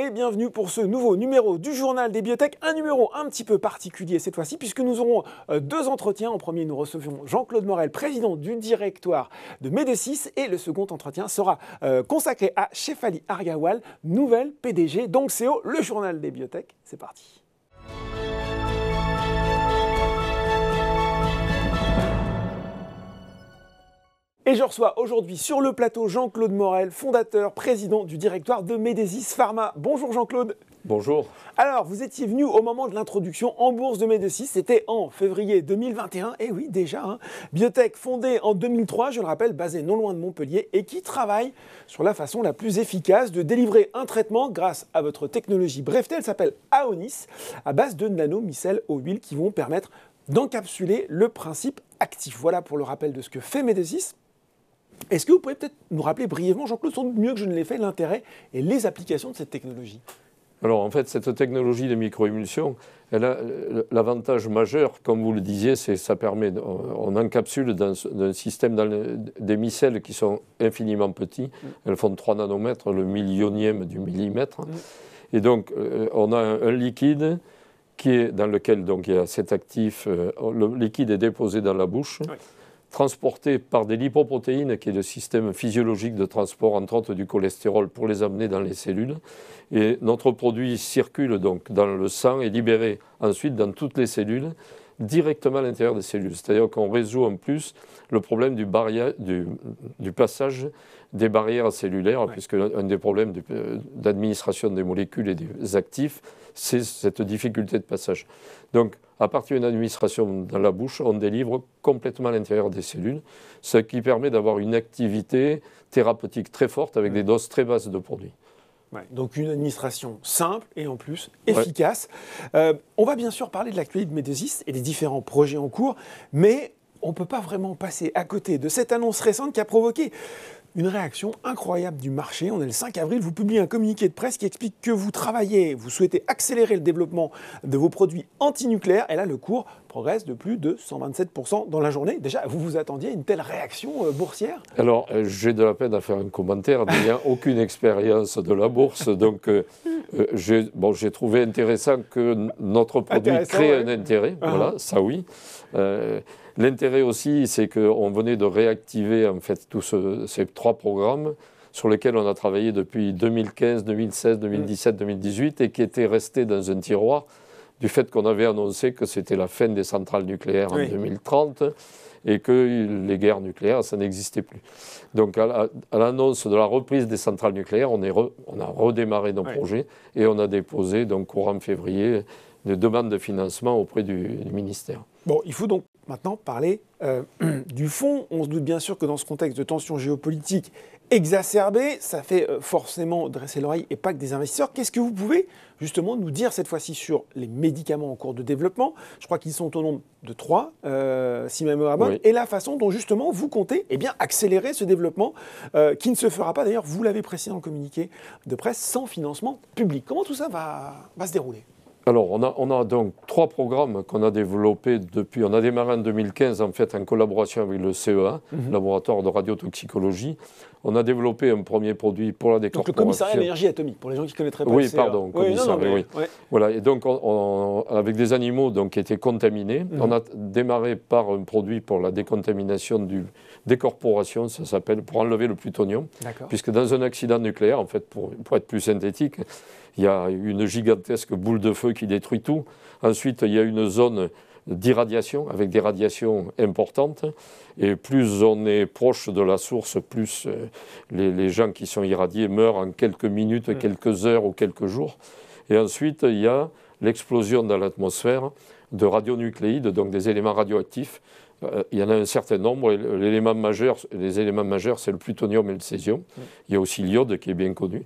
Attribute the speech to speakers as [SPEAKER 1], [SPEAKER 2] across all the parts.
[SPEAKER 1] et bienvenue pour ce nouveau numéro du Journal des Biotech. Un numéro un petit peu particulier cette fois-ci puisque nous aurons deux entretiens. En premier, nous recevions Jean-Claude Morel, président du directoire de Médécis, et le second entretien sera consacré à Shefali Argawal, nouvelle PDG d'Onxeo, le Journal des Biotech. C'est parti. Et je reçois aujourd'hui sur le plateau Jean-Claude Morel, fondateur, président du directoire de Médécis Pharma. Bonjour Jean-Claude.
[SPEAKER 2] Bonjour.
[SPEAKER 1] Alors, vous étiez venu au moment de l'introduction en bourse de Médécis, c'était en février 2021. Et oui, déjà, biotech fondée en 2003, je le rappelle, basée non loin de Montpellier et qui travaille sur la façon la plus efficace de délivrer un traitement grâce à votre technologie brevetée. Elle s'appelle Aonis, à base de nanomicelles aux huiles qui vont permettre d'encapsuler le principe actif. Voilà pour le rappel de ce que fait Médécis. Est-ce que vous pouvez peut-être nous rappeler brièvement, Jean-Claude, sans doute mieux que je ne l'ai fait, l'intérêt et les applications de cette technologie?
[SPEAKER 2] Alors en fait, cette technologie de microémulsion, elle a l'avantage majeur, comme vous le disiez, c'est que ça permet, on encapsule dans un système des micelles qui sont infiniment petits. Elles font 3 nanomètres, le millionième du millimètre. Et donc on a un liquide dans lequel donc, il y a cet actif. Le liquide est déposé dans la bouche. Oui. Transporté par des lipoprotéines, qui est le système physiologique de transport, entre autres du cholestérol, pour les amener dans les cellules. Et notre produit circule donc dans le sang et libéré ensuite dans toutes les cellules, directement à l'intérieur des cellules. C'est-à-dire qu'on résout en plus le problème du passage des barrières cellulaires, puisque un des problèmes d'administration des molécules et des actifs, c'est cette difficulté de passage. Donc, à partir d'une administration dans la bouche, on délivre complètement à l'intérieur des cellules, ce qui permet d'avoir une activité thérapeutique très forte avec des doses très basses de produits.
[SPEAKER 1] Ouais, donc une administration simple et en plus efficace. On va bien sûr parler de l'actualité de Médécis et des différents projets en cours, mais on ne peut pas vraiment passer à côté de cette annonce récente qui a provoqué une réaction incroyable du marché. On est le 5 avril, vous publiez un communiqué de presse qui explique que vous souhaitez accélérer le développement de vos produits antinucléaires. Et là, le cours progresse de plus de 127% dans la journée. Déjà, vous vous attendiez à une telle réaction boursière?
[SPEAKER 2] Alors, j'ai de la peine à faire un commentaire, n'ayant aucune expérience de la bourse. Donc, j'ai trouvé intéressant que notre produit crée un intérêt. Voilà, ça oui. L'intérêt aussi, c'est qu'on venait de réactiver en fait tous ces 3 programmes sur lesquels on a travaillé depuis 2015, 2016, 2017, 2018 et qui étaient restés dans un tiroir du fait qu'on avait annoncé que c'était la fin des centrales nucléaires en 2030 et que les guerres nucléaires, ça n'existait plus. Donc à l'annonce de la reprise des centrales nucléaires, on a redémarré nos projets et on a déposé donc courant février des demandes de financement auprès du ministère.
[SPEAKER 1] Bon, il faut donc maintenant parler du fond. On se doute bien sûr que dans ce contexte de tensions géopolitiques exacerbées, ça fait forcément dresser l'oreille et pas que des investisseurs. Qu'est-ce que vous pouvez justement nous dire cette fois-ci sur les médicaments en cours de développement? Je crois qu'ils sont au nombre de 3, si ma mémoire est bonne, et la façon dont justement vous comptez accélérer ce développement qui ne se fera pas, d'ailleurs, vous l'avez précisé dans le communiqué de presse, sans financement public. Comment tout ça va se dérouler?
[SPEAKER 2] Alors, on a donc 3 programmes qu'on a développés depuis. On a démarré en 2015, en fait, en collaboration avec le CEA, laboratoire de radiotoxicologie. On a développé un premier produit pour la décorporation.
[SPEAKER 1] Donc, le commissariat à l'énergie atomique, pour les gens qui ne connaîtraient pas
[SPEAKER 2] le
[SPEAKER 1] CEA.
[SPEAKER 2] Oui, pardon, commissariat, Voilà, et donc, avec des animaux donc, qui étaient contaminés, on a démarré par un produit pour la décontamination décorporation, ça s'appelle, pour enlever le plutonium. Puisque dans un accident nucléaire, en fait, pour être plus synthétique, il y a une gigantesque boule de feu qui détruit tout. Ensuite, il y a une zone d'irradiation, avec des radiations importantes. Et plus on est proche de la source, plus les gens qui sont irradiés meurent en quelques minutes, quelques heures ou quelques jours. Et ensuite, il y a l'explosion dans l'atmosphère de radionucléides, donc des éléments radioactifs. Il y en a un certain nombre. Et les éléments majeurs, c'est le plutonium et le césium. Il y a aussi l'iode qui est bien connu.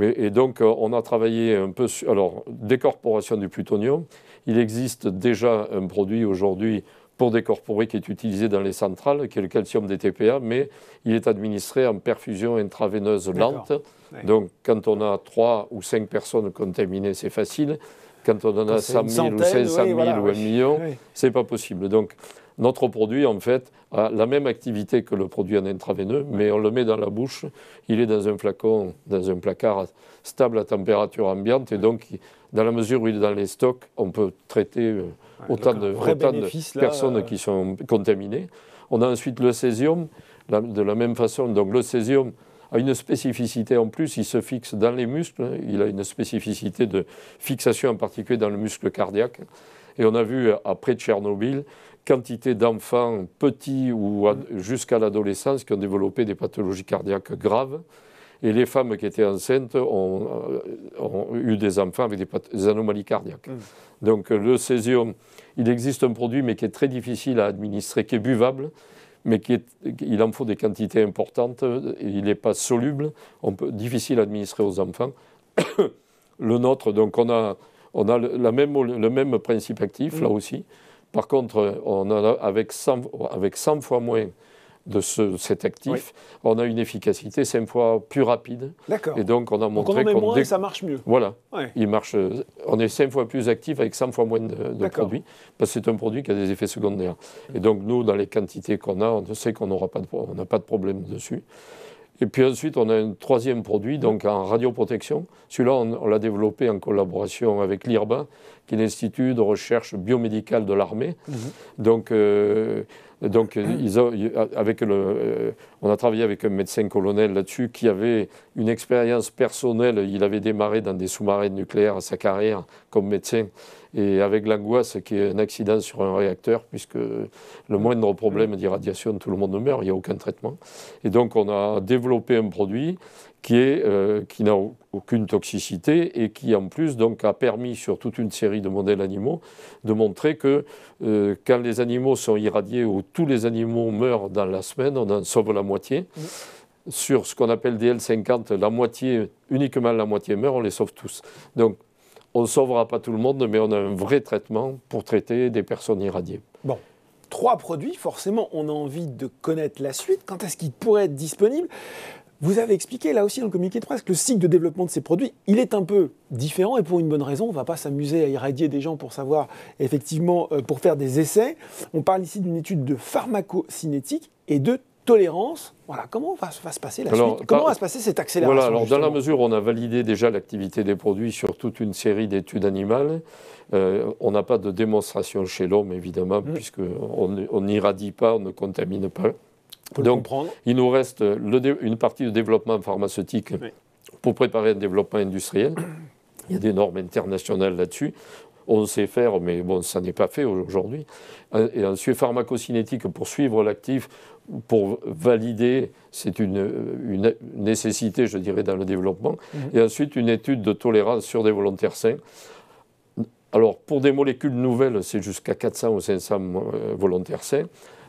[SPEAKER 2] Et donc, on a travaillé un peu sur... Alors, décorporation du plutonium. Il existe déjà un produit aujourd'hui pour décorporer qui est utilisé dans les centrales, qui est le calcium des TPA, mais il est administré en perfusion intraveineuse lente. Donc, quand on a 3 ou 5 personnes contaminées, c'est facile. Quand on en a 100 000 ou 500 000 ou 1 million, c'est pas possible. Donc, Notre produit, en fait, a la même activité que le produit en intraveineux, mais on le met dans la bouche, il est dans un flacon, dans un placard stable à température ambiante, et donc, dans la mesure où il est dans les stocks, on peut traiter autant de personnes qui sont contaminées. On a ensuite le césium, de la même façon. Donc le césium a une spécificité en plus, il se fixe dans les muscles, il a une spécificité de fixation en particulier dans le muscle cardiaque. Et on a vu, après Tchernobyl, quantité d'enfants petits ou jusqu'à l'adolescence qui ont développé des pathologies cardiaques graves. Et les femmes qui étaient enceintes ont eu des enfants avec des anomalies cardiaques. Donc le césium, il existe un produit mais qui est très difficile à administrer, qui est buvable, mais il en faut des quantités importantes, il n'est pas soluble, difficile à administrer aux enfants. Le nôtre, donc on a le même principe actif, là aussi. Par contre, on a, avec 100 fois moins de cet actif, on a une efficacité 5 fois plus rapide.
[SPEAKER 1] D'accord.
[SPEAKER 2] Et donc, on a montré
[SPEAKER 1] qu'on moins et ça marche mieux.
[SPEAKER 2] Voilà. Ouais. On est 5 fois plus actif avec 100 fois moins de produits, parce que c'est un produit qui a des effets secondaires. Et donc, nous, dans les quantités qu'on a, on sait qu'on n'a pas de problème dessus. Et puis ensuite, on a un troisième produit, donc en radioprotection. Celui-là, on l'a développé en collaboration avec l'IRBA, qui est l'Institut de recherche biomédicale de l'armée. Donc, on a travaillé avec un médecin colonel là-dessus qui avait une expérience personnelle. Il avait démarré dans des sous-marins nucléaires sa carrière comme médecin. Et avec l'angoisse qui est un accident sur un réacteur, puisque le moindre problème d'irradiation, tout le monde meurt, il n'y a aucun traitement. Et donc on a développé un produit qui n'a aucune toxicité et qui en plus donc, a permis sur toute une série de modèles animaux de montrer que quand les animaux sont irradiés ou tous les animaux meurent dans la semaine, on en sauve la moitié. Sur ce qu'on appelle DL50, uniquement la moitié meurt, on les sauve tous. Donc on ne sauvera pas tout le monde, mais on a un vrai traitement pour traiter des personnes irradiées.
[SPEAKER 1] Bon, 3 produits, forcément, on a envie de connaître la suite. Quand est-ce qu'ils pourraient être disponibles ? Vous avez expliqué, là aussi, dans le communiqué de presse, que le cycle de développement de ces produits, il est un peu différent, et pour une bonne raison. On ne va pas s'amuser à irradier des gens pour savoir, effectivement, pour faire des essais. On parle ici d'une étude de pharmacocinétique et de tolérance. Voilà, comment va se passer la suite ? Comment va se passer cette accélération ?
[SPEAKER 2] Voilà, alors dans la mesure où on a validé déjà l'activité des produits sur toute une série d'études animales, on n'a pas de démonstration chez l'homme, évidemment, puisqu'on n'irradie pas, on ne contamine pas. Donc, il nous reste une partie de développement pharmaceutique pour préparer un développement industriel. Il y a des normes internationales là-dessus. On sait faire, mais bon, ça n'est pas fait aujourd'hui. Et ensuite, pharmacocinétique pour suivre l'actif, pour valider, c'est une nécessité, je dirais, dans le développement. Et ensuite, une étude de tolérance sur des volontaires sains. Alors, pour des molécules nouvelles, c'est jusqu'à 400 ou 500 volontaires sains.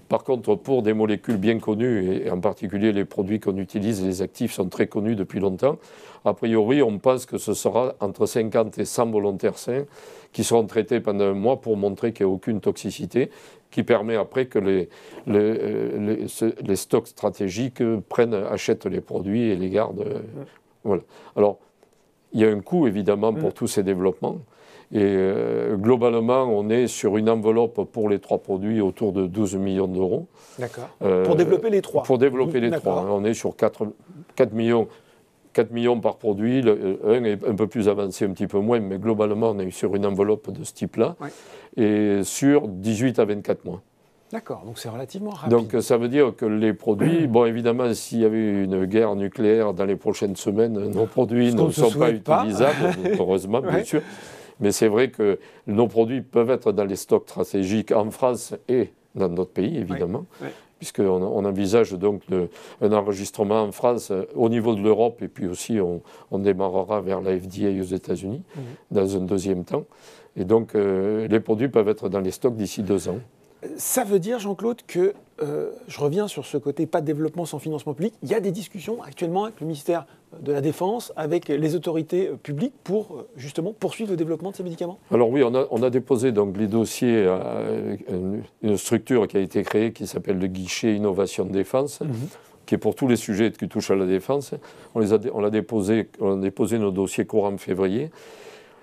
[SPEAKER 2] Par contre, pour des molécules bien connues, et en particulier les produits qu'on utilise, les actifs sont très connus depuis longtemps, a priori, on pense que ce sera entre 50 et 100 volontaires sains qui seront traités pendant un mois pour montrer qu'il n'y a aucune toxicité, qui permet après que les stocks stratégiques achètent les produits et les gardent. Voilà. Alors, il y a un coût, évidemment, pour tous ces développements. Et globalement, on est sur une enveloppe pour les 3 produits autour de 12 millions d'euros.
[SPEAKER 1] D'accord. Pour développer les 3.
[SPEAKER 2] Pour développer les 3. On est sur 4 millions par produit. Un est un peu plus avancé, un petit peu moins, mais globalement, on est sur une enveloppe de ce type-là. Et sur 18 à 24 mois.
[SPEAKER 1] D'accord, donc c'est relativement rapide.
[SPEAKER 2] Donc ça veut dire que les produits, bon évidemment s'il y avait une guerre nucléaire dans les prochaines semaines, nos produits ne sont pas utilisables, heureusement bien sûr. Mais c'est vrai que nos produits peuvent être dans les stocks stratégiques en France et dans d'autres pays, évidemment, puisqu'on envisage donc un enregistrement en France au niveau de l'Europe, et puis aussi on démarrera vers la FDA aux États-Unis dans un deuxième temps. Et donc les produits peuvent être dans les stocks d'ici 2 ans.
[SPEAKER 1] Ça veut dire, Jean-Claude, que, je reviens sur ce côté pas de développement sans financement public, il y a des discussions actuellement avec le ministère de la Défense, avec les autorités publiques pour justement poursuivre le développement de ces médicaments ?
[SPEAKER 2] Alors oui, on a déposé donc les dossiers à une structure qui a été créée qui s'appelle le guichet Innovation Défense, qui est pour tous les sujets qui touchent à la défense. On a déposé nos dossiers courant février.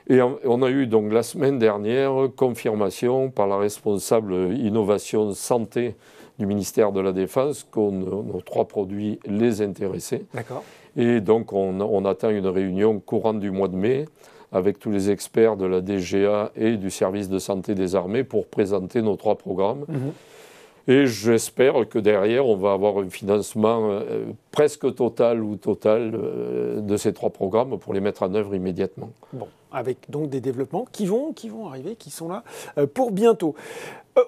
[SPEAKER 2] Et on a eu donc la semaine dernière confirmation par la responsable innovation santé du ministère de la Défense que nos 3 produits les intéressaient.
[SPEAKER 1] D'accord.
[SPEAKER 2] Et donc on attend une réunion courante du mois de mai avec tous les experts de la DGA et du service de santé des armées pour présenter nos 3 programmes. Et j'espère que derrière, on va avoir un financement presque total de ces 3 programmes pour les mettre en œuvre immédiatement.
[SPEAKER 1] Bon, avec donc des développements qui vont arriver, qui sont là pour bientôt.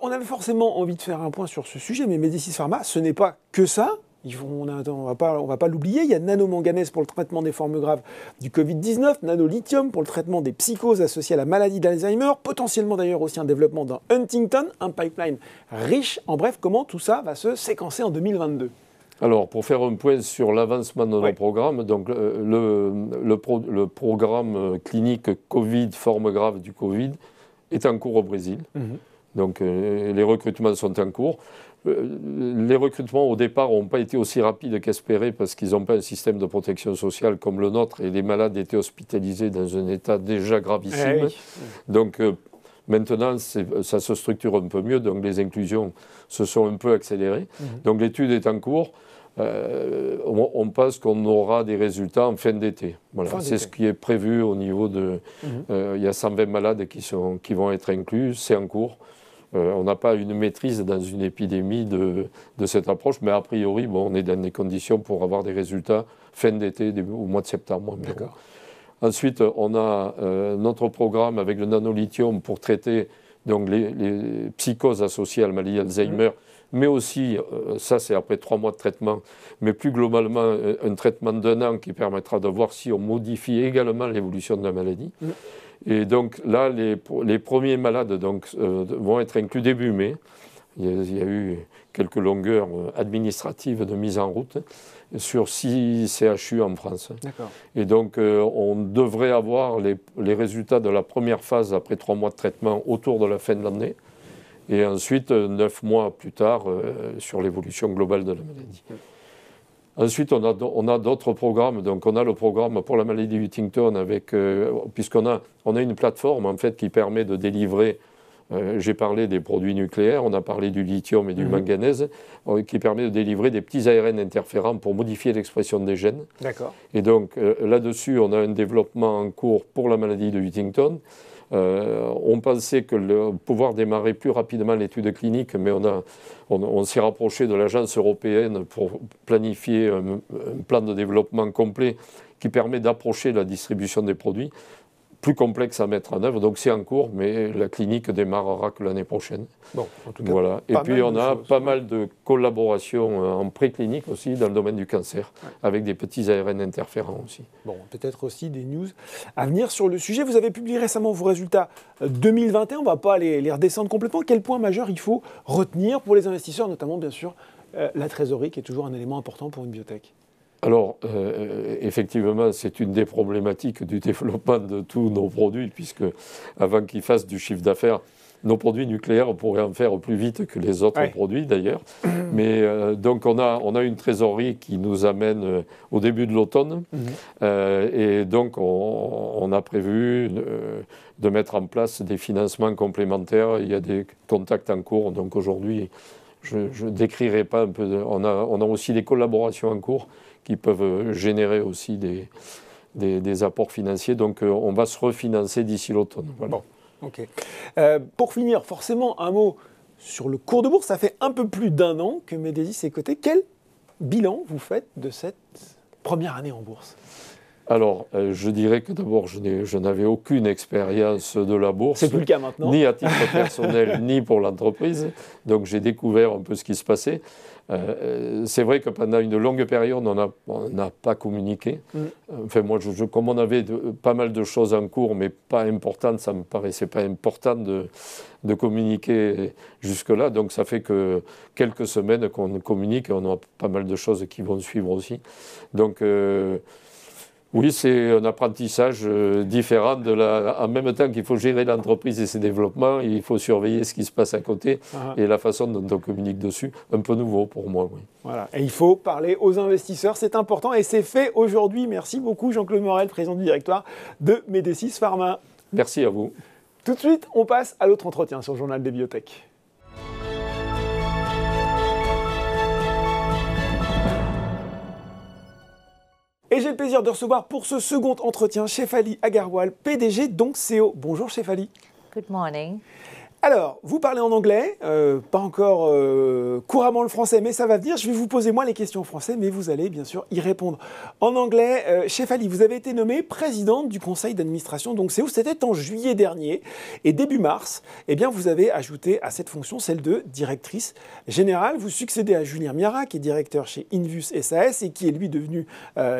[SPEAKER 1] On avait forcément envie de faire un point sur ce sujet, mais Médicis Pharma, ce n'est pas que ça. On va pas l'oublier, il y a nanomanganèse pour le traitement des formes graves du Covid-19, nanolithium pour le traitement des psychoses associées à la maladie d'Alzheimer, potentiellement d'ailleurs aussi un développement dans Huntington, un pipeline riche. En bref, comment tout ça va se séquencer en 2022 ?
[SPEAKER 2] Alors, pour faire un point sur l'avancement de nos programmes, donc le programme clinique Covid, forme grave du Covid, est en cours au Brésil. Donc, les recrutements sont en cours. Les recrutements, au départ, n'ont pas été aussi rapides qu'espéré parce qu'ils n'ont pas un système de protection sociale comme le nôtre et les malades étaient hospitalisés dans un état déjà gravissime. Donc, maintenant, ça se structure un peu mieux, donc les inclusions se sont un peu accélérées. Donc, l'étude est en cours. On pense qu'on aura des résultats en fin d'été. Voilà, c'est ce qui est prévu au niveau de... Il y a 120 malades qui vont être inclus, c'est en cours. On n'a pas une maîtrise dans une épidémie de cette approche, mais a priori, on est dans des conditions pour avoir des résultats fin d'été, au mois de septembre.
[SPEAKER 1] D'accord.
[SPEAKER 2] Ensuite, on a notre programme avec le nanolithium pour traiter donc, les psychoses associées à la maladie d'Alzheimer, mais aussi, ça c'est après 3 mois de traitement, mais plus globalement, un traitement d'1 an qui permettra de voir si on modifie également l'évolution de la maladie. Et donc là, les premiers malades vont être inclus début mai. Il y a eu quelques longueurs administratives de mise en route sur 6 CHU en France.
[SPEAKER 1] D'accord.
[SPEAKER 2] Et donc, on devrait avoir les résultats de la première phase après 3 mois de traitement autour de la fin de l'année. Et ensuite, 9 mois plus tard, sur l'évolution globale de la maladie. Ensuite, on a d'autres programmes. Donc, on a le programme pour la maladie de Huntington, puisqu'on a une plateforme en fait, qui permet de délivrer. J'ai parlé des produits nucléaires, on a parlé du lithium et du manganèse, qui permet de délivrer des petits ARN interférents pour modifier l'expression des gènes.
[SPEAKER 1] D'accord.
[SPEAKER 2] Et donc, là-dessus, on a un développement en cours pour la maladie de Huntington. On pensait pouvoir démarrer plus rapidement l'étude clinique, mais on s'est rapproché de l'agence européenne pour planifier un plan de développement complet qui permet d'approcher la distribution des produits. Plus complexe à mettre en œuvre, donc c'est en cours, mais la clinique démarrera que l'année prochaine.
[SPEAKER 1] Bon, en tout cas,
[SPEAKER 2] voilà. Et puis on a pas mal de collaborations en préclinique aussi dans le domaine du cancer, avec des petits ARN interférents aussi.
[SPEAKER 1] Bon, peut-être aussi des news à venir sur le sujet. Vous avez publié récemment vos résultats 2021, on ne va pas les redescendre complètement. Quel point majeur il faut retenir pour les investisseurs, notamment bien sûr la trésorerie, qui est toujours un élément important pour une biotech?
[SPEAKER 2] Alors, effectivement, c'est une des problématiques du développement de tous nos produits, puisque avant qu'ils fassent du chiffre d'affaires, nos produits nucléaires, on pourrait en faire plus vite que les autres produits d'ailleurs. Mais donc, on a une trésorerie qui nous amène au début de l'automne. Et donc, on a prévu de mettre en place des financements complémentaires. Il y a des contacts en cours. Donc, aujourd'hui, je ne décrirai pas un peu. On a aussi des collaborations en cours qui peuvent générer aussi des apports financiers. Donc, on va se refinancer d'ici l'automne. Voilà.
[SPEAKER 1] Bon, ok. Pour finir, forcément, un mot sur le cours de bourse. Ça fait un peu plus d'1 an que Médésis est coté. Quel bilan vous faites de cette première année en bourse ?
[SPEAKER 2] Alors, je dirais que d'abord, je n'avais aucune expérience de la bourse.
[SPEAKER 1] C'est plus le cas maintenant.
[SPEAKER 2] Ni à titre personnel, ni pour l'entreprise. Donc, j'ai découvert un peu ce qui se passait. C'est vrai que pendant une longue période, on n'a pas communiqué. Enfin, moi, comme on avait pas mal de choses en cours, mais pas importantes, ça ne me paraissait pas important de communiquer jusque-là. Donc, ça fait que quelques semaines qu'on communique et on a pas mal de choses qui vont suivre aussi. Donc, oui, c'est un apprentissage différent. En même temps qu'il faut gérer l'entreprise et ses développements, il faut surveiller ce qui se passe à côté et la façon dont on communique dessus. Un peu nouveau pour moi, oui.
[SPEAKER 1] Voilà. Et il faut parler aux investisseurs, c'est important et c'est fait aujourd'hui. Merci beaucoup Jean-Claude Morel, président du directoire de Médécis Pharma.
[SPEAKER 2] Merci à vous.
[SPEAKER 1] Tout de suite, on passe à l'autre entretien sur le Journal des Biotech. Et j'ai le plaisir de recevoir pour ce second entretien Shefali Agarwal, PDG d'Onxeo. Bonjour Shefali.
[SPEAKER 3] Good morning.
[SPEAKER 1] Alors, vous parlez en anglais, pas encore couramment le français, mais ça va venir. Je vais vous poser moi les questions en français, mais vous allez bien sûr y répondre en anglais. Shefali, vous avez été nommée présidente du conseil d'administration d'Onxeo. C'était en juillet dernier. Et début mars, eh bien, vous avez ajouté à cette fonction celle de directrice générale. Vous succédez à Julien Miara, qui est directeur chez Invus SAS et qui est lui devenu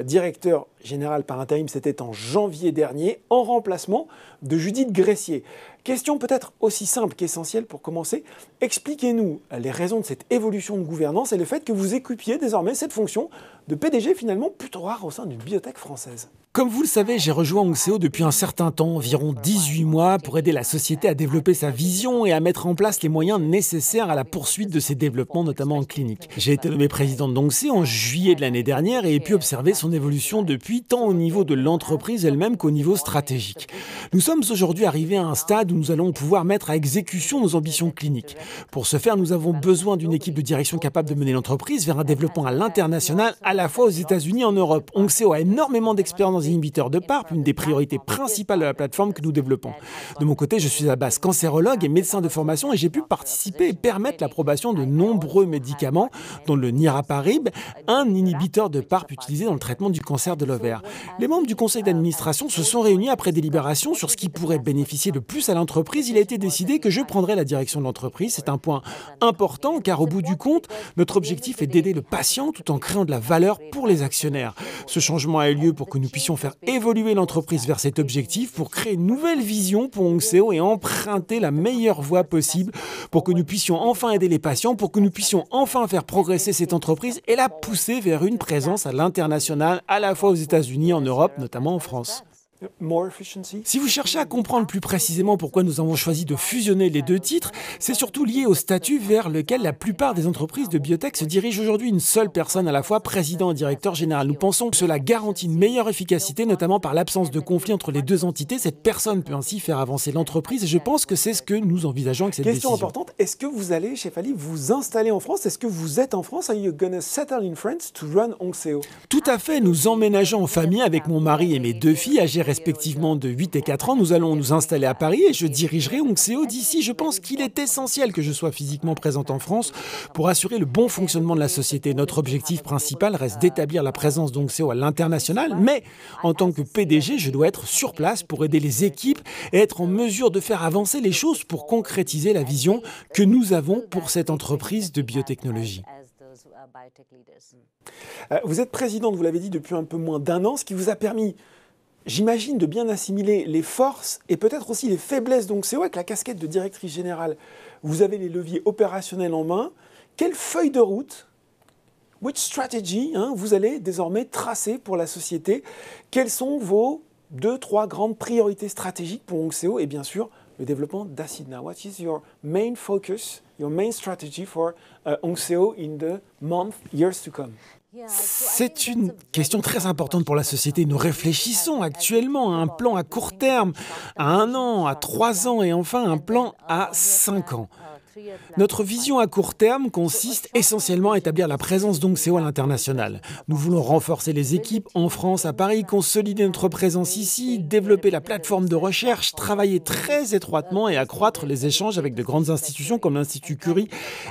[SPEAKER 1] directeur général par intérim. C'était en janvier dernier, en remplacement de Judith Gressier. Question peut-être aussi simple qu'essentielle pour commencer. Expliquez-nous les raisons de cette évolution de gouvernance et le fait que vous occupiez désormais cette fonction de PDG finalement plutôt rare au sein d'une biotech française.
[SPEAKER 4] Comme vous le savez, j'ai rejoint Onxeo depuis un certain temps, environ 18 mois, pour aider la société à développer sa vision et à mettre en place les moyens nécessaires à la poursuite de ses développements, notamment en clinique. J'ai été nommé président d'Onxeo en juillet de l'année dernière et ai pu observer son évolution depuis, tant au niveau de l'entreprise elle-même qu'au niveau stratégique. Nous sommes aujourd'hui arrivés à un stade où nous allons pouvoir mettre à exécution nos ambitions cliniques. Pour ce faire, nous avons besoin d'une équipe de direction capable de mener l'entreprise vers un développement à l'international, à la fois aux États-Unis et en Europe. Onxeo a énormément d'expérience dans les inhibiteurs de PARP, une des priorités principales de la plateforme que nous développons. De mon côté, je suis à la base cancérologue et médecin de formation et j'ai pu participer et permettre l'approbation de nombreux médicaments, dont le niraparib, un inhibiteur de PARP utilisé dans le traitement du cancer de l'ovaire. Les membres du conseil d'administration se sont réunis après délibération sur ce qui pourrait bénéficier le plus à l'entreprise. Il a été décidé que je prendrais la direction de l'entreprise. C'est un point important car au bout du compte, notre objectif est d'aider le patient tout en créant de la valeur pour les actionnaires. Ce changement a eu lieu pour que nous puissions faire évoluer l'entreprise vers cet objectif, pour créer une nouvelle vision pour Onxeo et emprunter la meilleure voie possible pour que nous puissions enfin aider les patients, pour que nous puissions enfin faire progresser cette entreprise et la pousser vers une présence à l'international, à la fois aux États-Unis, en Europe, notamment en France. Si vous cherchez à comprendre plus précisément pourquoi nous avons choisi de fusionner les deux titres, c'est surtout lié au statut vers lequel la plupart des entreprises de biotech se dirigent aujourd'hui, une seule personne à la fois, président et directeur général. Nous pensons que cela garantit une meilleure efficacité, notamment par l'absence de conflit entre les deux entités. Cette personne peut ainsi faire avancer l'entreprise et je pense que c'est ce que nous envisageons avec cette décision.
[SPEAKER 1] Question importante, est-ce que vous allez, Shefali, vous installer en France? Est-ce que vous êtes en France? Are you gonna settle in France to run Onxeo?
[SPEAKER 4] Tout à fait, nous emménageons en famille avec mon mari et mes deux filles âgées respectivement de 8 et 4 ans. Nous allons nous installer à Paris et je dirigerai Onxeo d'ici. Je pense qu'il est essentiel que je sois physiquement présente en France pour assurer le bon fonctionnement de la société. Notre objectif principal reste d'établir la présence d'Onxeo à l'international, mais en tant que PDG, je dois être sur place pour aider les équipes et être en mesure de faire avancer les choses pour concrétiser la vision que nous avons pour cette entreprise de biotechnologie.
[SPEAKER 1] Vous êtes présidente, vous l'avez dit, depuis un peu moins d'un an, ce qui vous a permis, j'imagine, de bien assimiler les forces et peut-être aussi les faiblesses d'Onxeo avec la casquette de directrice générale. Vous avez les leviers opérationnels en main. Quelle feuille de route, which strategy, vous allez désormais tracer pour la société? Quelles sont vos 2-3 grandes priorités stratégiques pour Onxeo et bien sûr le développement d'Acidna? What is your main focus, your main strategy for Onxeo in the months, years to come?
[SPEAKER 4] C'est une question très importante pour la société. Nous réfléchissons actuellement à un plan à court terme, à 1 an, à 3 ans et enfin un plan à 5 ans. Notre vision à court terme consiste essentiellement à établir la présence d'Onxeo à l'international. Nous voulons renforcer les équipes en France, à Paris, consolider notre présence ici, développer la plateforme de recherche, travailler très étroitement et accroître les échanges avec de grandes institutions comme l'Institut Curie,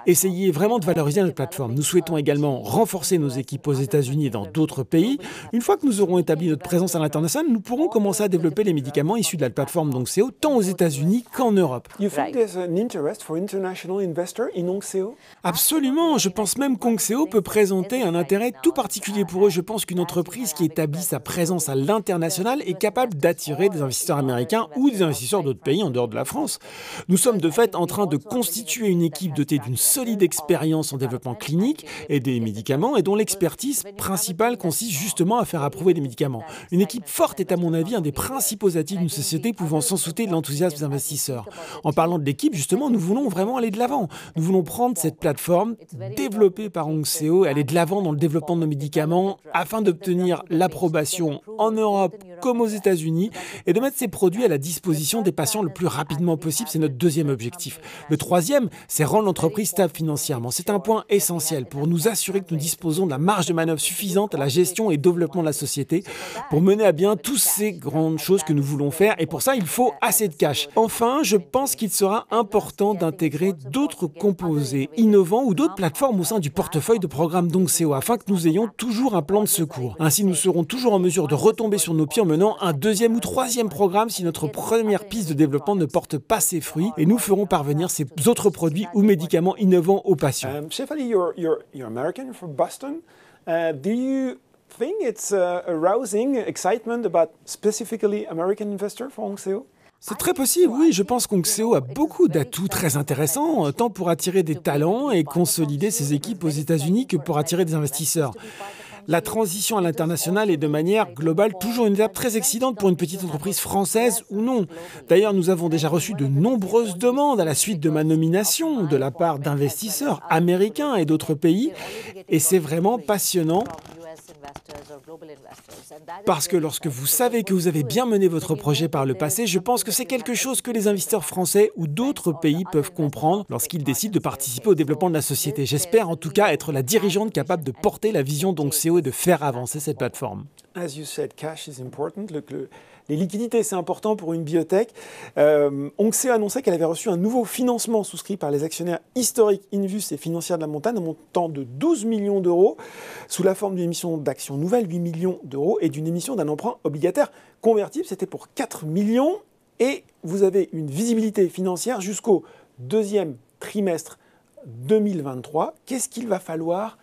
[SPEAKER 4] essayer vraiment de valoriser notre plateforme. Nous souhaitons également renforcer nos équipes aux États-Unis et dans d'autres pays. Une fois que nous aurons établi notre présence à l'international, nous pourrons commencer à développer les médicaments issus de la plateforme d'Onxeo, tant aux États-Unis qu'en Europe.
[SPEAKER 1] You think there's an interest for international investor in Onxeo?
[SPEAKER 4] Absolument, je pense même qu'Onxeo peut présenter un intérêt tout particulier pour eux. Je pense qu'une entreprise qui établit sa présence à l'international est capable d'attirer des investisseurs américains ou des investisseurs d'autres pays en dehors de la France. Nous sommes de fait en train de constituer une équipe dotée d'une solide expérience en développement clinique et des médicaments et dont l'expertise principale consiste justement à faire approuver des médicaments. Une équipe forte est à mon avis un des principaux atouts d'une société pouvant sans sauter de l'enthousiasme des investisseurs. En parlant de l'équipe, justement, nous voulons vraiment aller de l'avant. Nous voulons prendre cette plateforme développée par Onxeo et aller de l'avant dans le développement de nos médicaments afin d'obtenir l'approbation en Europe comme aux États-Unis et de mettre ces produits à la disposition des patients le plus rapidement possible. C'est notre deuxième objectif. Le troisième, c'est rendre l'entreprise stable financièrement. C'est un point essentiel pour nous assurer que nous disposons de la marge de manœuvre suffisante à la gestion et développement de la société pour mener à bien toutes ces grandes choses que nous voulons faire. Et pour ça, il faut assez de cash. Enfin, je pense qu'il sera important d'intégrer d'autres composés innovants ou d'autres plateformes au sein du portefeuille de programmes d'Onxeo afin que nous ayons toujours un plan de secours. Ainsi, nous serons toujours en mesure de retomber sur nos pieds en menant un deuxième ou troisième programme si notre première piste de développement ne porte pas ses fruits et nous ferons parvenir ces autres produits ou médicaments innovants aux patients.
[SPEAKER 1] Shefali, you're American, you're from Boston. Do you think it's arousing excitement about specifically American investors for Onxeo?
[SPEAKER 4] C'est très possible, oui. Je pense qu'Onxeo a beaucoup d'atouts très intéressants, tant pour attirer des talents et consolider ses équipes aux États-Unis que pour attirer des investisseurs. La transition à l'international est de manière globale toujours une étape très excitante pour une petite entreprise française ou non. D'ailleurs, nous avons déjà reçu de nombreuses demandes à la suite de ma nomination de la part d'investisseurs américains et d'autres pays. Et c'est vraiment passionnant. Parce que lorsque vous savez que vous avez bien mené votre projet par le passé, je pense que c'est quelque chose que les investisseurs français ou d'autres pays peuvent comprendre lorsqu'ils décident de participer au développement de la société. J'espère en tout cas être la dirigeante capable de porter la vision d'Onxeo et de faire avancer cette plateforme.
[SPEAKER 1] As you said, cash is important. Les liquidités, c'est important pour une biotech. Onxeo annonçait qu'elle avait reçu un nouveau financement souscrit par les actionnaires historiques Invus et Financière de la Montagne, un montant de 12 millions d'euros, sous la forme d'une émission d'actions nouvelles, 8 millions d'euros, et d'une émission d'un emprunt obligataire convertible. C'était pour 4 millions. Et vous avez une visibilité financière jusqu'au deuxième trimestre 2023. Qu'est-ce qu'il va falloir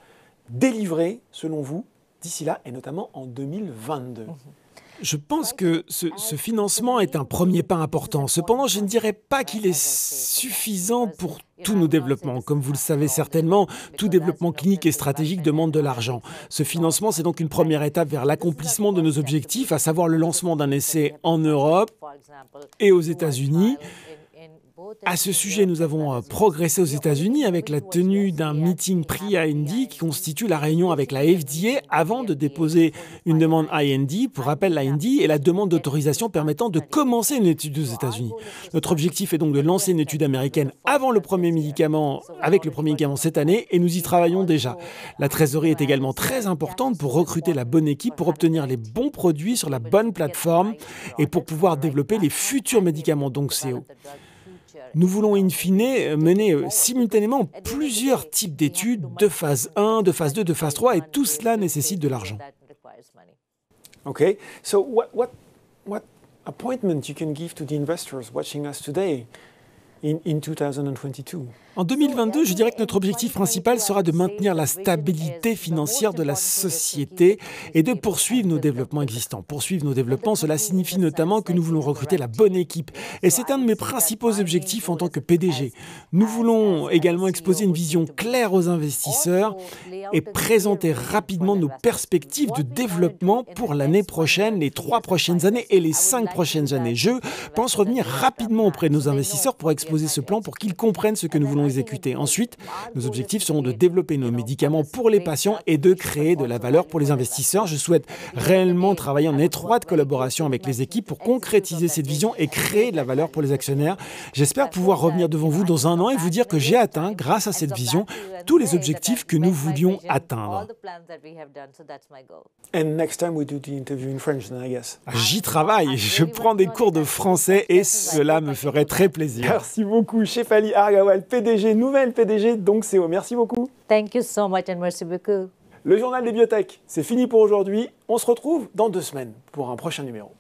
[SPEAKER 1] délivrer, selon vous, d'ici là, et notamment en 2022 ?
[SPEAKER 4] Je pense que ce financement est un premier pas important. Cependant, je ne dirais pas qu'il est suffisant pour tous nos développements. Comme vous le savez certainement, tout développement clinique et stratégique demande de l'argent. Ce financement, c'est donc une première étape vers l'accomplissement de nos objectifs, à savoir le lancement d'un essai en Europe et aux États-Unis. À ce sujet, nous avons progressé aux États-Unis avec la tenue d'un meeting pre-IND qui constitue la réunion avec la FDA avant de déposer une demande IND. Pour rappel, l'IND est la demande d'autorisation permettant de commencer une étude aux États-Unis. Notre objectif est donc de lancer une étude américaine avant le premier médicament, avec le premier médicament cette année, et nous y travaillons déjà. La trésorerie est également très importante pour recruter la bonne équipe, pour obtenir les bons produits sur la bonne plateforme et pour pouvoir développer les futurs médicaments d'Onxeo. Nous voulons in fine mener simultanément plusieurs types d'études de phase 1, de phase 2, de phase 3 et tout cela nécessite de l'argent.
[SPEAKER 1] Okay, so what appointment you can give to the investors watching us today in 2022?
[SPEAKER 4] En 2022, je dirais que notre objectif principal sera de maintenir la stabilité financière de la société et de poursuivre nos développements existants. Poursuivre nos développements, cela signifie notamment que nous voulons recruter la bonne équipe. Et c'est un de mes principaux objectifs en tant que PDG. Nous voulons également exposer une vision claire aux investisseurs et présenter rapidement nos perspectives de développement pour l'année prochaine, les 3 prochaines années et les 5 prochaines années. Je pense revenir rapidement auprès de nos investisseurs pour exposer ce plan pour qu'ils comprennent ce que nous voulons exécuter. Ensuite, nos objectifs seront de développer nos médicaments pour les patients et de créer de la valeur pour les investisseurs. Je souhaite réellement travailler en étroite collaboration avec les équipes pour concrétiser cette vision et créer de la valeur pour les actionnaires. J'espère pouvoir revenir devant vous dans 1 an et vous dire que j'ai atteint, grâce à cette vision, tous les objectifs que nous voulions atteindre.
[SPEAKER 1] And next time we do the interview in French, then I guess.
[SPEAKER 4] J'y travaille, je prends des cours de français et cela me ferait très plaisir.
[SPEAKER 1] Merci beaucoup, Shefali Argawal, PDG, nouvelle PDG d'Onxeo. Merci beaucoup.
[SPEAKER 3] Thank you so much and merci beaucoup.
[SPEAKER 1] Le journal des biotech, c'est fini pour aujourd'hui. On se retrouve dans 2 semaines pour un prochain numéro.